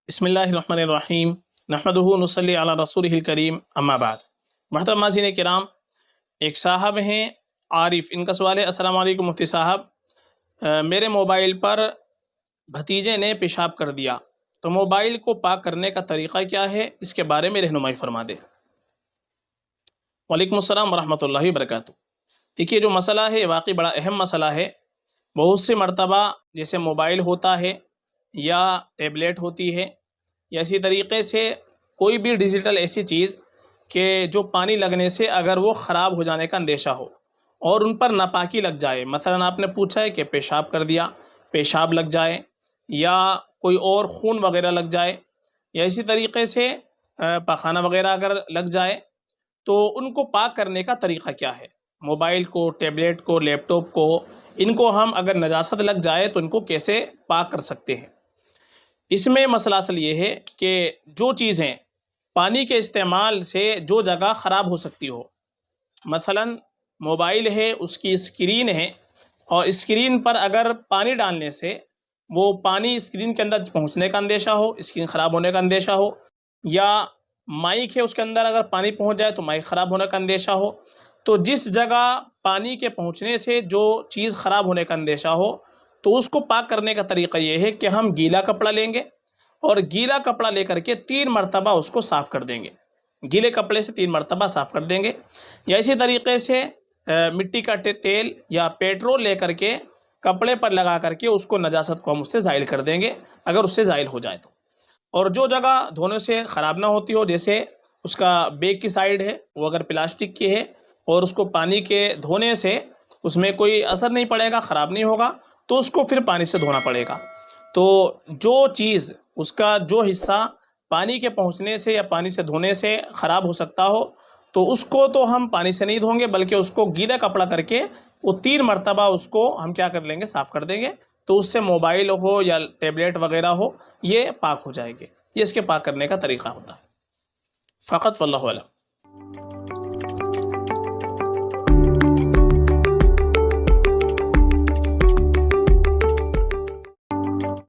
بسم اللہ الرحمن الرحیم نحمدہ نصلی علی رسولہ الکریم اما بعد۔ محترم ناظرین کرام، ایک صاحب ہیں عارف، ان کا سوال ہے: السلام علیکم مفتی صاحب، میرے موبائل پر بھتیجے نے پیشاب کر دیا تو موبائل کو پاک کرنے کا طریقہ کیا ہے؟ اس کے بارے میں رہنمائی فرما دیں۔ وعلیکم السلام ورحمۃ اللہ وبرکاتہ۔ دیکھیے، جو مسئلہ ہے واقعی بڑا اہم مسئلہ ہے۔ بہت سے مرتبہ جیسے موبائل ہوتا ہے یا ٹیبلیٹ ہوتی ہے یا اسی طریقے سے کوئی بھی ڈیجیٹل ایسی چیز کہ جو پانی لگنے سے اگر وہ خراب ہو جانے کا اندیشہ ہو اور ان پر ناپاکی لگ جائے، مثلا آپ نے پوچھا ہے کہ پیشاب کر دیا، پیشاب لگ جائے یا کوئی اور خون وغیرہ لگ جائے یا اسی طریقے سے پاخانہ وغیرہ اگر لگ جائے، تو ان کو پاک کرنے کا طریقہ کیا ہے؟ موبائل کو، ٹیبلیٹ کو، لیپ ٹاپ کو، ان کو ہم اگر نجاست لگ جائے تو ان کو کیسے پاک کر سکتے ہیں؟ اس میں مسئلہ اصل یہ ہے کہ جو چیزیں پانی کے استعمال سے جو جگہ خراب ہو سکتی ہو، مثلا موبائل ہے، اس کی اسکرین ہے، اور اسکرین پر اگر پانی ڈالنے سے وہ پانی اسکرین کے اندر پہنچنے کا اندیشہ ہو، اسکرین خراب ہونے کا اندیشہ ہو، یا مائک ہے اس کے اندر اگر پانی پہنچ جائے تو مائک خراب ہونے کا اندیشہ ہو، تو جس جگہ پانی کے پہنچنے سے جو چیز خراب ہونے کا اندیشہ ہو تو اس کو پاک کرنے کا طریقہ یہ ہے کہ ہم گیلا کپڑا لیں گے اور گیلا کپڑا لے کر کے 3 مرتبہ اس کو صاف کر دیں گے۔ گیلے کپڑے سے 3 مرتبہ صاف کر دیں گے، یا اسی طریقے سے مٹی کا تیل یا پیٹرول لے کر کے کپڑے پر لگا کر کے اس کو نجاست کو ہم اس سے زائل کر دیں گے اگر اس سے زائل ہو جائے تو۔ اور جو جگہ دھونے سے خراب نہ ہوتی ہو، جیسے اس کا بیک کی سائیڈ ہے وہ اگر پلاسٹک کی ہے اور اس کو پانی کے دھونے سے اس میں کوئی اثر نہیں پڑے گا، خراب نہیں ہوگا، تو اس کو پھر پانی سے دھونا پڑے گا۔ تو جو چیز، اس کا جو حصہ پانی کے پہنچنے سے یا پانی سے دھونے سے خراب ہو سکتا ہو تو اس کو تو ہم پانی سے نہیں دھوں گے، بلکہ اس کو گیلا کپڑا کر کے وہ 3 مرتبہ اس کو ہم کیا کر لیں گے، صاف کر دیں گے، تو اس سے موبائل ہو یا ٹیبلیٹ وغیرہ ہو یہ پاک ہو جائے گے۔ یہ اس کے پاک کرنے کا طریقہ ہوتا ہے فقط، واللہ اعلم۔